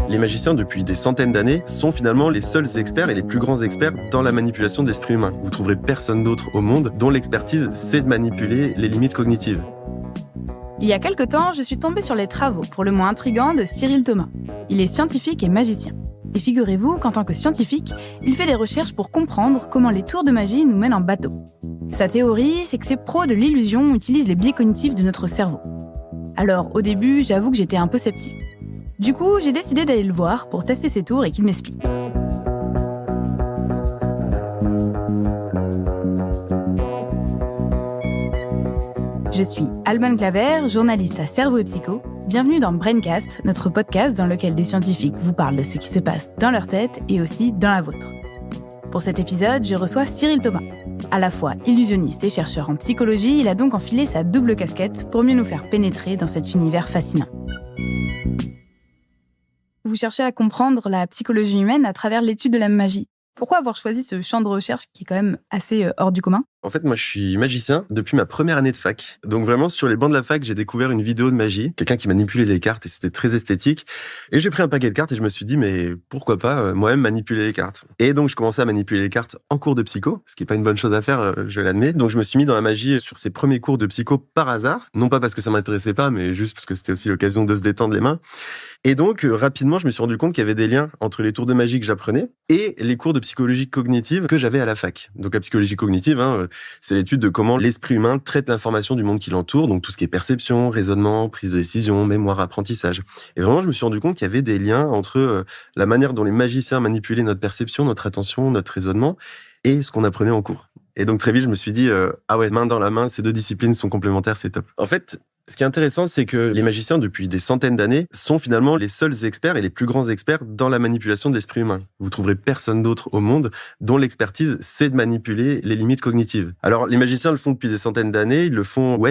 Les magiciens, depuis des centaines d'années, sont finalement les seuls experts et les plus grands experts dans la manipulation de l'esprit humain. Vous trouverez personne d'autre au monde dont l'expertise, c'est de manipuler les limites cognitives. Il y a quelque temps, je suis tombée sur les travaux, pour le moins intrigants, de Cyril Thomas. Il est scientifique et magicien. Et figurez-vous qu'en tant que scientifique, il fait des recherches pour comprendre comment les tours de magie nous mènent en bateau. Sa théorie, c'est que ces pros de l'illusion utilisent les biais cognitifs de notre cerveau. Alors, au début, j'avoue que j'étais un peu sceptique. Du coup, j'ai décidé d'aller le voir pour tester ses tours et qu'il m'explique. Je suis Alban Claver, journaliste à Cerveau et Psycho. Bienvenue dans Braincast, notre podcast dans lequel des scientifiques vous parlent de ce qui se passe dans leur tête et aussi dans la vôtre. Pour cet épisode, je reçois Cyril Thomas. À la fois illusionniste et chercheur en psychologie, il a donc enfilé sa double casquette pour mieux nous faire pénétrer dans cet univers fascinant. Vous cherchez à comprendre la psychologie humaine à travers l'étude de la magie. Pourquoi avoir choisi ce champ de recherche qui est quand même assez hors du commun ? En fait, moi, je suis magicien depuis ma première année de fac. Donc vraiment, sur les bancs de la fac, j'ai découvert une vidéo de magie. Quelqu'un qui manipulait les cartes et c'était très esthétique. Et j'ai pris un paquet de cartes et je me suis dit, mais pourquoi pas moi-même manipuler les cartes ? Et donc, je commençais à manipuler les cartes en cours de psycho, ce qui est pas une bonne chose à faire, je l'admets. Donc, je me suis mis dans la magie sur ces premiers cours de psycho par hasard. Non pas parce que ça m'intéressait pas, mais juste parce que c'était aussi l'occasion de se détendre les mains. Et donc, rapidement, je me suis rendu compte qu'il y avait des liens entre les tours de magie que j'apprenais et les cours de psychologie cognitive que j'avais à la fac. Donc, la psychologie cognitive, c'est l'étude de comment l'esprit humain traite l'information du monde qui l'entoure, donc tout ce qui est perception, raisonnement, prise de décision, mémoire, apprentissage. Et vraiment, je me suis rendu compte qu'il y avait des liens entre la manière dont les magiciens manipulaient notre perception, notre attention, notre raisonnement et ce qu'on apprenait en cours. Et donc, très vite, je me suis dit, ah ouais, main dans la main, ces deux disciplines sont complémentaires, c'est top. En fait, ce qui est intéressant, c'est que les magiciens, depuis des centaines d'années, sont finalement les seuls experts et les plus grands experts dans la manipulation de l'esprit humain. Vous trouverez personne d'autre au monde dont l'expertise, c'est de manipuler les limites cognitives. Alors, les magiciens le font depuis des centaines d'années, ils le font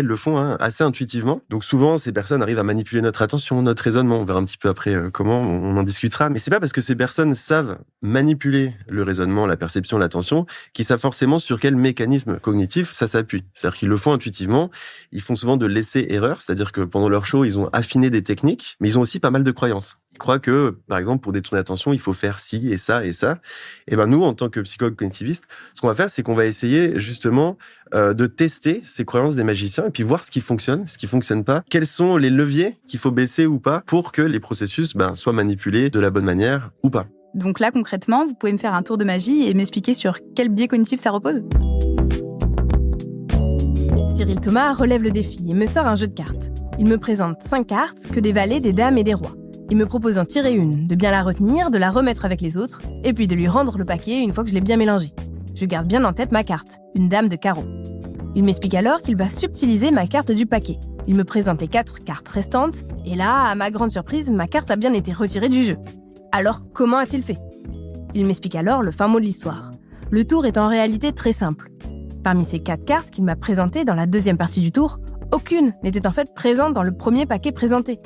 assez intuitivement. Donc souvent, ces personnes arrivent à manipuler notre attention, notre raisonnement. On verra un petit peu après comment, on en discutera. Mais c'est pas parce que ces personnes savent manipuler le raisonnement, la perception, l'attention, qu'ils savent forcément sur quel mécanisme cognitif ça s'appuie. C'est-à-dire qu'ils le font intuitivement, ils font souvent de l'essai-erreur. C'est-à-dire que pendant leur show, ils ont affiné des techniques, mais ils ont aussi pas mal de croyances. Ils croient que, par exemple, pour détourner l'attention, il faut faire ci et ça et ça. Et ben nous, en tant que psychologues cognitiviste, ce qu'on va faire, c'est qu'on va essayer justement de tester ces croyances des magiciens et puis voir ce qui fonctionne pas. Quels sont les leviers qu'il faut baisser ou pas pour que les processus soient manipulés de la bonne manière ou pas. Donc là, concrètement, vous pouvez me faire un tour de magie et m'expliquer sur quel biais cognitif ça repose ? Cyril Thomas relève le défi et me sort un jeu de cartes. Il me présente 5 cartes, que des valets, des dames et des rois. Il me propose d'en tirer une, de bien la retenir, de la remettre avec les autres, et puis de lui rendre le paquet une fois que je l'ai bien mélangé. Je garde bien en tête ma carte, une dame de carreau. Il m'explique alors qu'il va subtiliser ma carte du paquet. Il me présente les 4 cartes restantes, et là, à ma grande surprise, ma carte a bien été retirée du jeu. Alors, comment a-t-il fait ? Il m'explique alors le fin mot de l'histoire. Le tour est en réalité très simple. Parmi ces 4 cartes qu'il m'a présentées dans la deuxième partie du tour, aucune n'était en fait présente dans le premier paquet présenté.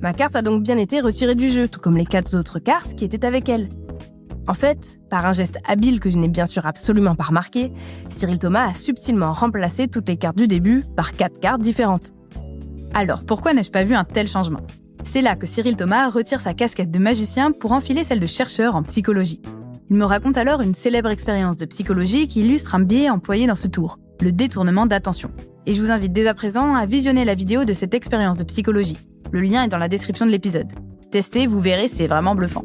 Ma carte a donc bien été retirée du jeu, tout comme les 4 autres cartes qui étaient avec elle. En fait, par un geste habile que je n'ai bien sûr absolument pas remarqué, Cyril Thomas a subtilement remplacé toutes les cartes du début par 4 cartes différentes. Alors, pourquoi n'ai-je pas vu un tel changement ? C'est là que Cyril Thomas retire sa casquette de magicien pour enfiler celle de chercheur en psychologie. Il me raconte alors une célèbre expérience de psychologie qui illustre un biais employé dans ce tour, le détournement d'attention. Et je vous invite dès à présent à visionner la vidéo de cette expérience de psychologie. Le lien est dans la description de l'épisode. Testez, vous verrez, c'est vraiment bluffant.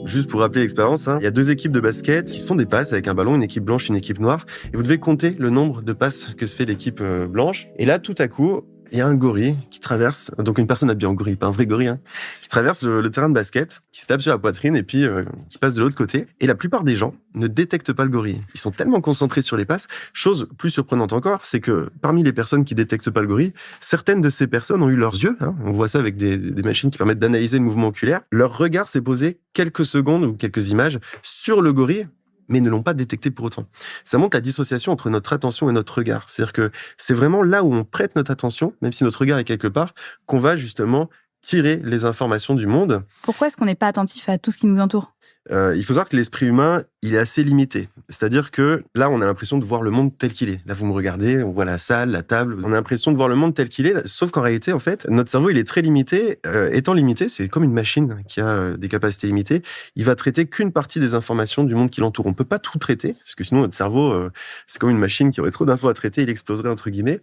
Juste pour rappeler l'expérience, il y a 2 équipes de basket qui se font des passes avec un ballon, une équipe blanche, une équipe noire. Et vous devez compter le nombre de passes que se fait l'équipe blanche. Et là, tout à coup, il y a un gorille qui traverse, donc une personne habillée en gorille, pas un vrai gorille, qui traverse le terrain de basket, qui se tape sur la poitrine et puis qui passe de l'autre côté. Et la plupart des gens ne détectent pas le gorille. Ils sont tellement concentrés sur les passes. Chose plus surprenante encore, c'est que parmi les personnes qui détectent pas le gorille, certaines de ces personnes ont eu leurs yeux, on voit ça avec des machines qui permettent d'analyser le mouvement oculaire. Leur regard s'est posé quelques secondes ou quelques images sur le gorille, mais ne l'ont pas détecté pour autant. Ça montre la dissociation entre notre attention et notre regard. C'est-à-dire que c'est vraiment là où on prête notre attention, même si notre regard est quelque part, qu'on va justement tirer les informations du monde. Pourquoi est-ce qu'on n'est pas attentif à tout ce qui nous entoure ? Il faut savoir que l'esprit humain, il est assez limité. C'est-à-dire que là, on a l'impression de voir le monde tel qu'il est. Là, vous me regardez, on voit la salle, la table. On a l'impression de voir le monde tel qu'il est. Sauf qu'en réalité, en fait, notre cerveau, il est très limité. Étant limité, c'est comme une machine qui a des capacités limitées. Il va traiter qu'une partie des informations du monde qui l'entoure. On peut pas tout traiter, parce que sinon, notre cerveau, c'est comme une machine qui aurait trop d'infos à traiter, il exploserait, entre guillemets.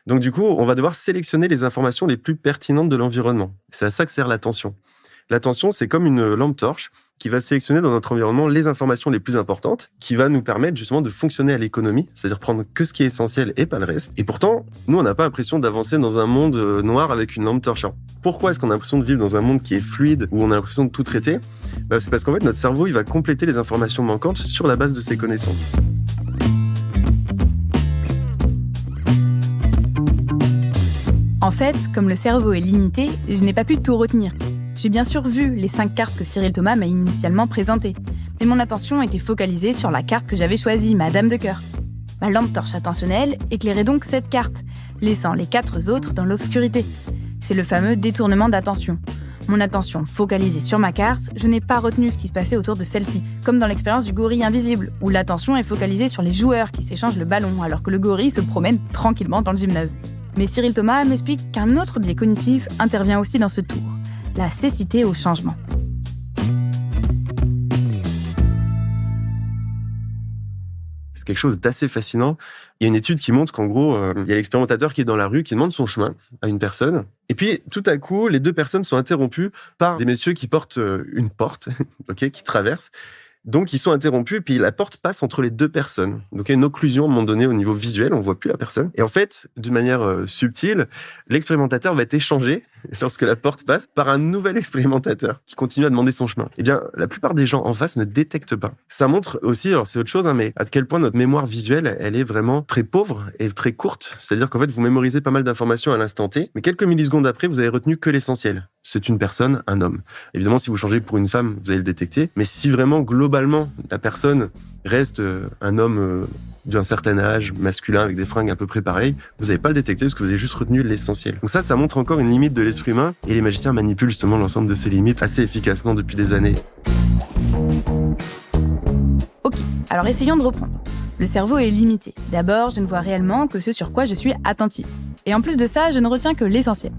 Donc, du coup, on va devoir sélectionner les informations les plus pertinentes de l'environnement. C'est à ça que sert l'attention. L'attention, c'est comme une lampe torche qui va sélectionner dans notre environnement les informations les plus importantes, qui va nous permettre justement de fonctionner à l'économie, c'est-à-dire prendre que ce qui est essentiel et pas le reste. Et pourtant, nous, on n'a pas l'impression d'avancer dans un monde noir avec une lampe torche. Alors, pourquoi est-ce qu'on a l'impression de vivre dans un monde qui est fluide, où on a l'impression de tout traiter ? C'est parce qu'en fait, notre cerveau, il va compléter les informations manquantes sur la base de ses connaissances. En fait, comme le cerveau est limité, je n'ai pas pu tout retenir. J'ai bien sûr vu les 5 cartes que Cyril Thomas m'a initialement présentées, mais mon attention était focalisée sur la carte que j'avais choisie, ma dame de cœur. Ma lampe torche attentionnelle éclairait donc cette carte, laissant les 4 autres dans l'obscurité. C'est le fameux détournement d'attention. Mon attention focalisée sur ma carte, je n'ai pas retenu ce qui se passait autour de celle-ci, comme dans l'expérience du gorille invisible, où l'attention est focalisée sur les joueurs qui s'échangent le ballon, alors que le gorille se promène tranquillement dans le gymnase. Mais Cyril Thomas m'explique qu'un autre biais cognitif intervient aussi dans ce tour. La cécité au changement. C'est quelque chose d'assez fascinant. Il y a une étude qui montre qu'en gros, il y a l'expérimentateur qui est dans la rue, qui demande son chemin à une personne. Et puis, tout à coup, les 2 personnes sont interrompues par des messieurs qui portent une porte, qui traversent. Donc, ils sont interrompus et puis la porte passe entre les 2 personnes. Donc, il y a une occlusion à un moment donné au niveau visuel, on voit plus la personne. Et en fait, d'une manière subtile, l'expérimentateur va être échangé lorsque la porte passe par un nouvel expérimentateur qui continue à demander son chemin. Eh bien, la plupart des gens en face ne détectent pas. Ça montre aussi, alors c'est autre chose, mais à quel point notre mémoire visuelle, elle est vraiment très pauvre et très courte. C'est-à-dire qu'en fait, vous mémorisez pas mal d'informations à l'instant T, mais quelques millisecondes après, vous avez retenu que l'essentiel. C'est une personne, un homme. Évidemment, si vous changez pour une femme, vous allez le détecter. Mais si vraiment, globalement, la personne reste un homme d'un certain âge, masculin, avec des fringues à peu près pareilles, vous n'allez pas le détecter parce que vous avez juste retenu l'essentiel. Donc ça montre encore une limite de l'esprit humain, et les magiciens manipulent justement l'ensemble de ces limites assez efficacement depuis des années. Ok, alors essayons de reprendre. Le cerveau est limité. D'abord, je ne vois réellement que ce sur quoi je suis attentive. Et en plus de ça, je ne retiens que l'essentiel.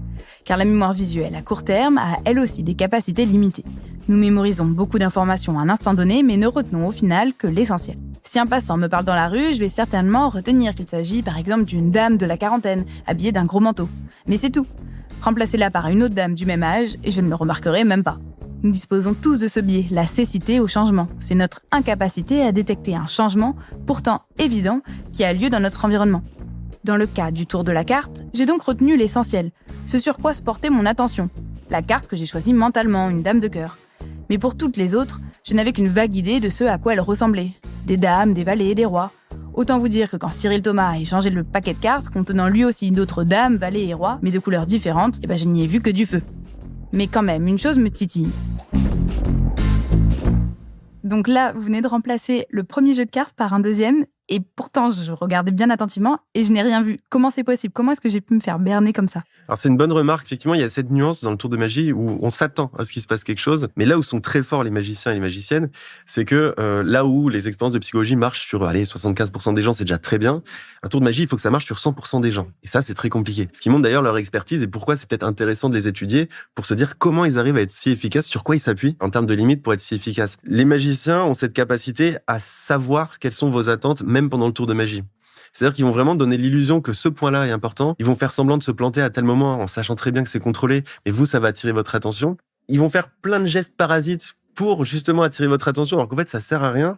Car la mémoire visuelle à court terme a elle aussi des capacités limitées. Nous mémorisons beaucoup d'informations à un instant donné, mais ne retenons au final que l'essentiel. Si un passant me parle dans la rue, je vais certainement retenir qu'il s'agit par exemple d'une dame de la quarantaine, habillée d'un gros manteau. Mais c'est tout. Remplacez-la par une autre dame du même âge, et je ne le remarquerai même pas. Nous disposons tous de ce biais, la cécité au changement. C'est notre incapacité à détecter un changement, pourtant évident, qui a lieu dans notre environnement. Dans le cas du tour de la carte, j'ai donc retenu l'essentiel, ce sur quoi se portait mon attention. La carte que j'ai choisie mentalement, une dame de cœur. Mais pour toutes les autres, je n'avais qu'une vague idée de ce à quoi elles ressemblaient. Des dames, des valets, des rois. Autant vous dire que quand Cyril Thomas a échangé le paquet de cartes contenant lui aussi d'autres dames, valets et rois, mais de couleurs différentes, je n'y ai vu que du feu. Mais quand même, une chose me titille. Donc là, vous venez de remplacer le premier jeu de cartes par un deuxième, et pourtant, je regardais bien attentivement et je n'ai rien vu. Comment c'est possible ? Comment est-ce que j'ai pu me faire berner comme ça ? Alors c'est une bonne remarque, effectivement, il y a cette nuance dans le tour de magie où on s'attend à ce qu'il se passe quelque chose, mais là où sont très forts les magiciens et les magiciennes, c'est que là où les expériences de psychologie marchent sur 75% des gens, c'est déjà très bien, un tour de magie, il faut que ça marche sur 100% des gens. Et ça, c'est très compliqué. Ce qui montre d'ailleurs leur expertise et pourquoi c'est peut-être intéressant de les étudier pour se dire comment ils arrivent à être si efficaces, sur quoi ils s'appuient en termes de limites pour être si efficaces. Les magiciens ont cette capacité à savoir quelles sont vos attentes, même pendant le tour de magie. C'est-à-dire qu'ils vont vraiment donner l'illusion que ce point-là est important. Ils vont faire semblant de se planter à tel moment en sachant très bien que c'est contrôlé, mais vous, ça va attirer votre attention. Ils vont faire plein de gestes parasites pour justement attirer votre attention, alors qu'en fait, ça sert à rien.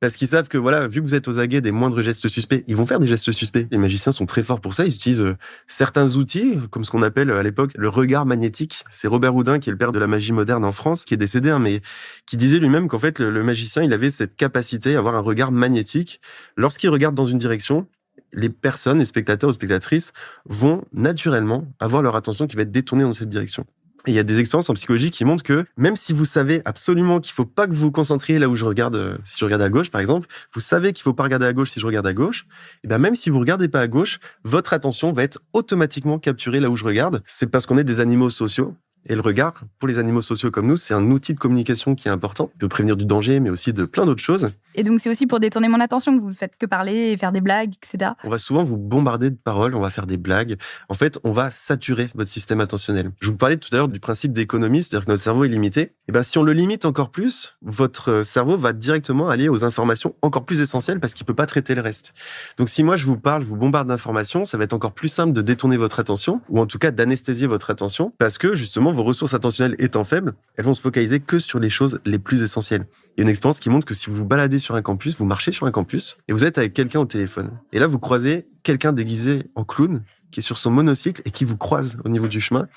Parce qu'ils savent que vu que vous êtes aux aguets des moindres gestes suspects, ils vont faire des gestes suspects. Les magiciens sont très forts pour ça. Ils utilisent certains outils, comme ce qu'on appelle à l'époque le regard magnétique. C'est Robert Houdin, qui est le père de la magie moderne en France, qui est décédé, mais qui disait lui-même qu'en fait, le magicien, il avait cette capacité à avoir un regard magnétique. Lorsqu'il regarde dans une direction, les personnes, les spectateurs ou spectatrices vont naturellement avoir leur attention qui va être détournée dans cette direction. Et il y a des expériences en psychologie qui montrent que même si vous savez absolument qu'il faut pas que vous vous concentriez là où je regarde, si je regarde à gauche par exemple, vous savez qu'il faut pas regarder à gauche si je regarde à gauche, et bien même si vous regardez pas à gauche, votre attention va être automatiquement capturée là où je regarde. C'est parce qu'on est des animaux sociaux. Et le regard, pour les animaux sociaux comme nous, c'est un outil de communication qui est important. Il peut prévenir du danger, mais aussi de plein d'autres choses. Et donc, c'est aussi pour détourner mon attention que vous ne faites que parler et faire des blagues, etc. On va souvent vous bombarder de paroles, on va faire des blagues. En fait, on va saturer votre système attentionnel. Je vous parlais tout à l'heure du principe d'économie, c'est-à-dire que notre cerveau est limité. Et ben, si on le limite encore plus, votre cerveau va directement aller aux informations encore plus essentielles parce qu'il peut pas traiter le reste. Donc, si moi je vous parle, je vous bombarde d'informations, ça va être encore plus simple de détourner votre attention, ou en tout cas d'anesthésier votre attention, parce que justement, vos ressources attentionnelles étant faibles, elles vont se focaliser que sur les choses les plus essentielles. Il y a une expérience qui montre que si vous vous baladez sur un campus, vous marchez sur un campus, et vous êtes avec quelqu'un au téléphone. Et là, vous croisez quelqu'un déguisé en clown, qui est sur son monocycle et qui vous croise au niveau du chemin.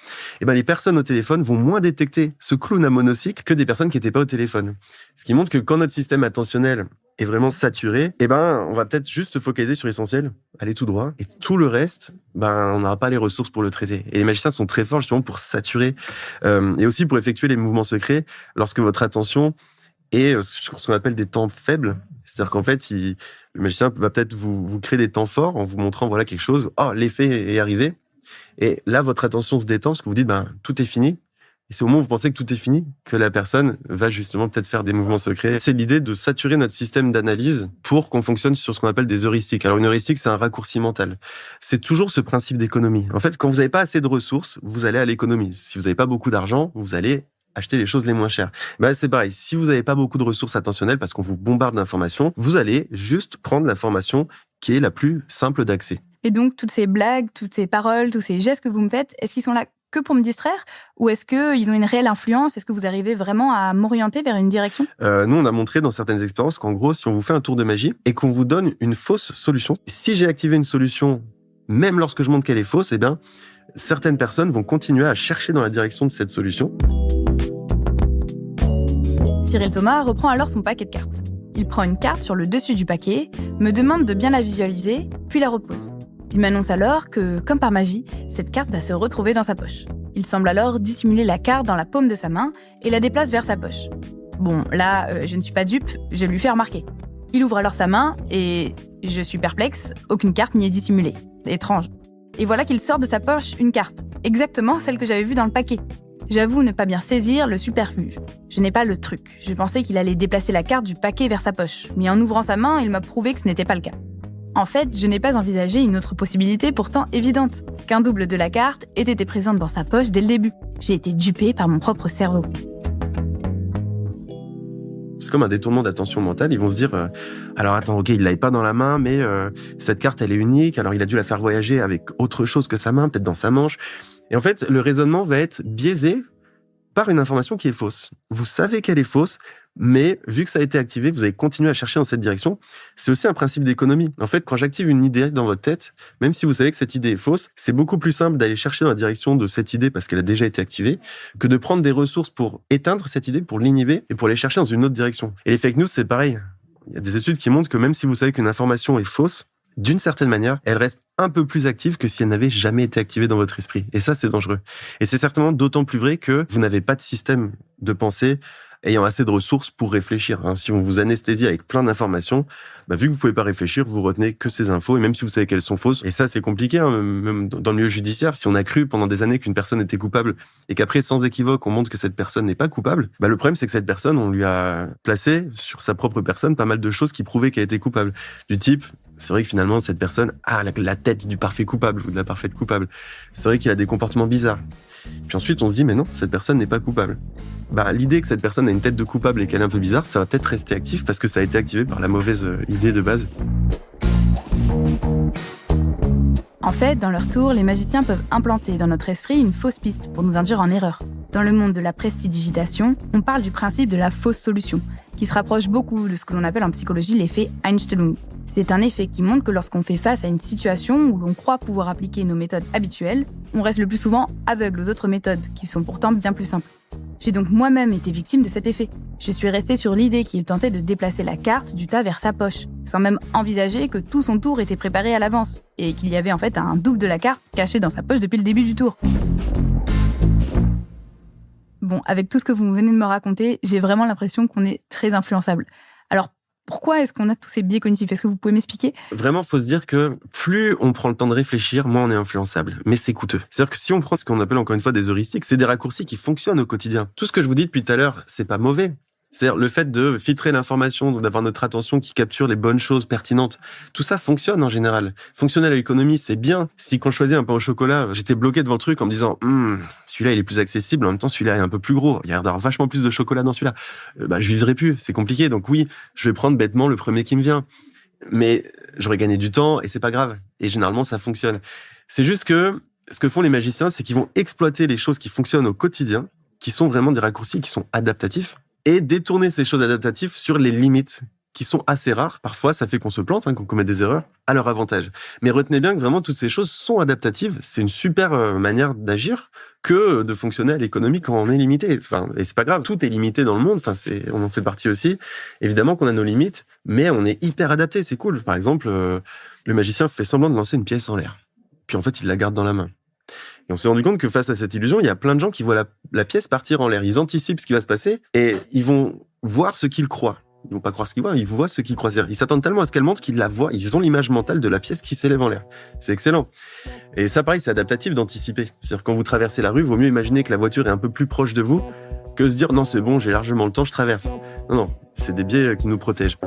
Et ben, les personnes au téléphone vont moins détecter ce clown à monocycle que des personnes qui n'étaient pas au téléphone. Ce qui montre que quand notre système attentionnel est vraiment saturé, et ben, on va peut-être juste se focaliser sur l'essentiel, aller tout droit, et tout le reste, ben, on n'aura pas les ressources pour le traiter. Et les magiciens sont très forts justement pour saturer, et aussi pour effectuer les mouvements secrets lorsque votre attention est sur ce qu'on appelle des temps faibles. C'est-à-dire qu'en fait, le magicien va peut-être vous créer des temps forts en vous montrant voilà quelque chose. Oh, l'effet est arrivé. Et là, votre attention se détend parce que vous dites, ben, tout est fini. Et c'est au moment où vous pensez que tout est fini que la personne va justement peut-être faire des mouvements secrets. C'est l'idée de saturer notre système d'analyse pour qu'on fonctionne sur ce qu'on appelle des heuristiques. Alors, une heuristique, c'est un raccourci mental. C'est toujours ce principe d'économie. En fait, quand vous n'avez pas assez de ressources, vous allez à l'économie. Si vous n'avez pas beaucoup d'argent, vous allez acheter les choses les moins chères. Ben, c'est pareil. Si vous n'avez pas beaucoup de ressources attentionnelles parce qu'on vous bombarde d'informations, vous allez juste prendre l'information qui est la plus simple d'accès. Et donc, toutes ces blagues, toutes ces paroles, tous ces gestes que vous me faites, est-ce qu'ils sont là que pour me distraire ou est-ce qu'ils ont une réelle influence? Est-ce que vous arrivez vraiment à m'orienter vers une direction? Nous, on a montré dans certaines expériences qu'en gros, si on vous fait un tour de magie et qu'on vous donne une fausse solution, si j'ai activé une solution, même lorsque je montre qu'elle est fausse, eh bien, certaines personnes vont continuer à chercher dans la direction de cette solution. Cyril Thomas reprend alors son paquet de cartes. Il prend une carte sur le dessus du paquet, me demande de bien la visualiser, puis la repose. Il m'annonce alors que, comme par magie, cette carte va se retrouver dans sa poche. Il semble alors dissimuler la carte dans la paume de sa main et la déplace vers sa poche. Bon, là, je ne suis pas dupe, je lui fais remarquer. Il ouvre alors sa main et je suis perplexe, aucune carte n'y est dissimulée. Étrange. Et voilà qu'il sort de sa poche une carte, exactement celle que j'avais vue dans le paquet. J'avoue ne pas bien saisir le superfuge. Je n'ai pas le truc. Je pensais qu'il allait déplacer la carte du paquet vers sa poche, mais en ouvrant sa main, il m'a prouvé que ce n'était pas le cas. En fait, je n'ai pas envisagé une autre possibilité pourtant évidente, qu'un double de la carte ait été présente dans sa poche dès le début. J'ai été dupée par mon propre cerveau. C'est comme un détournement d'attention mentale. Ils vont se dire, alors attends, ok, il l'avait pas dans la main, mais cette carte, elle est unique. Alors il a dû la faire voyager avec autre chose que sa main, peut-être dans sa manche. Et en fait, le raisonnement va être biaisé par une information qui est fausse. Vous savez qu'elle est fausse, mais vu que ça a été activé, vous allez continuer à chercher dans cette direction. C'est aussi un principe d'économie. En fait, quand j'active une idée dans votre tête, même si vous savez que cette idée est fausse, c'est beaucoup plus simple d'aller chercher dans la direction de cette idée parce qu'elle a déjà été activée, que de prendre des ressources pour éteindre cette idée, pour l'inhiber et pour aller chercher dans une autre direction. Et les fake news, c'est pareil. Il y a des études qui montrent que même si vous savez qu'une information est fausse, d'une certaine manière, elle reste un peu plus active que si elle n'avait jamais été activée dans votre esprit. Et ça, c'est dangereux. Et c'est certainement d'autant plus vrai que vous n'avez pas de système de pensée ayant assez de ressources pour réfléchir. Si on vous anesthésie avec plein d'informations, vu que vous pouvez pas réfléchir, vous retenez que ces infos, et même si vous savez qu'elles sont fausses, et ça c'est compliqué, même dans le milieu judiciaire, si on a cru pendant des années qu'une personne était coupable, et qu'après, sans équivoque, on montre que cette personne n'est pas coupable, le problème c'est que cette personne, on lui a placé sur sa propre personne pas mal de choses qui prouvaient qu'elle était coupable. Du type, c'est vrai que finalement, cette personne a la tête du parfait coupable, ou de la parfaite coupable. C'est vrai qu'il a des comportements bizarres. Puis ensuite, on se dit, mais non, cette personne n'est pas coupable. L'idée que cette personne a une tête de coupable et qu'elle est un peu bizarre, ça va peut-être rester actif parce que ça a été activé par la mauvaise idée de base. En fait, dans leur tour, les magiciens peuvent implanter dans notre esprit une fausse piste pour nous induire en erreur. Dans le monde de la prestidigitation, on parle du principe de la fausse solution, qui se rapproche beaucoup de ce que l'on appelle en psychologie l'effet Einstellung. C'est un effet qui montre que lorsqu'on fait face à une situation où l'on croit pouvoir appliquer nos méthodes habituelles, on reste le plus souvent aveugle aux autres méthodes, qui sont pourtant bien plus simples. J'ai donc moi-même été victime de cet effet. Je suis restée sur l'idée qu'il tentait de déplacer la carte du tas vers sa poche, sans même envisager que tout son tour était préparé à l'avance, et qu'il y avait en fait un double de la carte caché dans sa poche depuis le début du tour. Bon, avec tout ce que vous venez de me raconter, j'ai vraiment l'impression qu'on est très influençable. Alors, Pourquoi est-ce qu'on a tous ces biais cognitifs ? Est-ce que vous pouvez m'expliquer ? Vraiment, faut se dire que plus on prend le temps de réfléchir, moins on est influençable. Mais c'est coûteux. C'est-à-dire que si on prend ce qu'on appelle encore une fois des heuristiques, c'est des raccourcis qui fonctionnent au quotidien. Tout ce que je vous dis depuis tout à l'heure, c'est pas mauvais. C'est-à-dire le fait de filtrer l'information, d'avoir notre attention qui capture les bonnes choses pertinentes. Tout ça fonctionne en général. Fonctionner à l'économie, c'est bien. Si quand je choisis un pain au chocolat, j'étais bloqué devant le truc en me disant celui-là il est plus accessible, en même temps celui-là est un peu plus gros. Il y a d'avoir vachement plus de chocolat dans celui-là. Je vivrai plus, c'est compliqué. Donc oui, je vais prendre bêtement le premier qui me vient. Mais j'aurais gagné du temps et c'est pas grave. Et généralement ça fonctionne. C'est juste que ce que font les magiciens, c'est qu'ils vont exploiter les choses qui fonctionnent au quotidien, qui sont vraiment des raccourcis qui sont adaptatifs, et détourner ces choses adaptatives sur les limites, qui sont assez rares. Parfois, ça fait qu'on se plante, qu'on commet des erreurs, à leur avantage. Mais retenez bien que vraiment, toutes ces choses sont adaptatives. C'est une super manière d'agir que de fonctionner à l'économie quand on est limité. Et c'est pas grave, tout est limité dans le monde, on en fait partie aussi. Évidemment qu'on a nos limites, mais on est hyper adapté, c'est cool. Par exemple, le magicien fait semblant de lancer une pièce en l'air. Puis en fait, il la garde dans la main. Et on s'est rendu compte que face à cette illusion, il y a plein de gens qui voient la pièce partir en l'air. Ils anticipent ce qui va se passer et ils vont voir ce qu'ils croient. Ils vont pas croire ce qu'ils voient, ils voient ce qu'ils croient. C'est-à-dire, ils s'attendent tellement à ce qu'elle monte qu'ils la voient. Ils ont l'image mentale de la pièce qui s'élève en l'air. C'est excellent. Et ça, pareil, c'est adaptatif d'anticiper. C'est-à-dire, quand vous traversez la rue, il vaut mieux imaginer que la voiture est un peu plus proche de vous que se dire, non, c'est bon, j'ai largement le temps, je traverse. Non, c'est des biais qui nous protègent.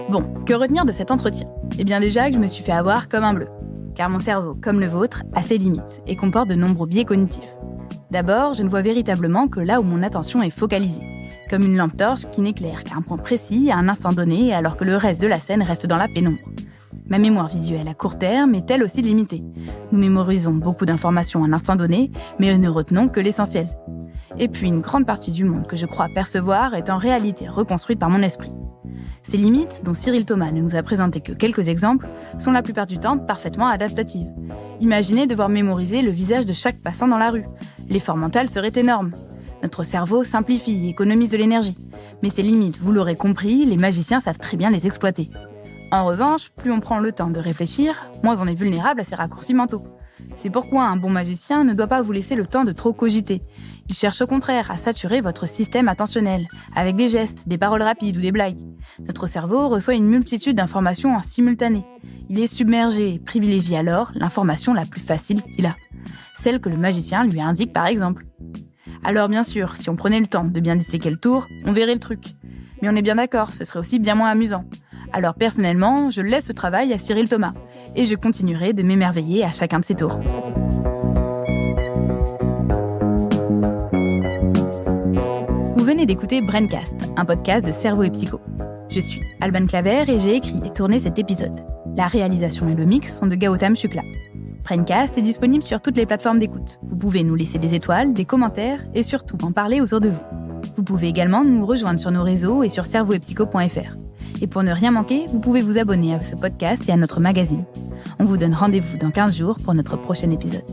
Bon, que retenir de cet entretien ? Eh bien déjà que je me suis fait avoir comme un bleu. Car mon cerveau, comme le vôtre, a ses limites et comporte de nombreux biais cognitifs. D'abord, je ne vois véritablement que là où mon attention est focalisée, comme une lampe torche qui n'éclaire qu'à un point précis à un instant donné alors que le reste de la scène reste dans la pénombre. Ma mémoire visuelle à court terme est elle aussi limitée. Nous mémorisons beaucoup d'informations à un instant donné, mais ne retenons que l'essentiel. Et puis une grande partie du monde que je crois percevoir est en réalité reconstruite par mon esprit. Ces limites, dont Cyril Thomas ne nous a présenté que quelques exemples, sont la plupart du temps parfaitement adaptatives. Imaginez devoir mémoriser le visage de chaque passant dans la rue. L'effort mental serait énorme. Notre cerveau simplifie et économise de l'énergie. Mais ces limites, vous l'aurez compris, les magiciens savent très bien les exploiter. En revanche, plus on prend le temps de réfléchir, moins on est vulnérable à ces raccourcis mentaux. C'est pourquoi un bon magicien ne doit pas vous laisser le temps de trop cogiter. Il cherche au contraire à saturer votre système attentionnel, avec des gestes, des paroles rapides ou des blagues. Notre cerveau reçoit une multitude d'informations en simultané. Il est submergé et privilégie alors l'information la plus facile qu'il a, celle que le magicien lui indique par exemple. Alors bien sûr, si on prenait le temps de bien disséquer le tour, on verrait le truc. Mais on est bien d'accord, ce serait aussi bien moins amusant. Alors personnellement, je laisse ce travail à Cyril Thomas, et je continuerai de m'émerveiller à chacun de ses tours. Vous venez d'écouter Braincast, un podcast de Cerveau et Psycho. Je suis Alban Claver et j'ai écrit et tourné cet épisode. La réalisation et le mix sont de Gautam Shukla. Braincast est disponible sur toutes les plateformes d'écoute. Vous pouvez nous laisser des étoiles, des commentaires et surtout en parler autour de vous. Vous pouvez également nous rejoindre sur nos réseaux et sur cerveauetpsycho.fr. Et pour ne rien manquer, vous pouvez vous abonner à ce podcast et à notre magazine. On vous donne rendez-vous dans 15 jours pour notre prochain épisode.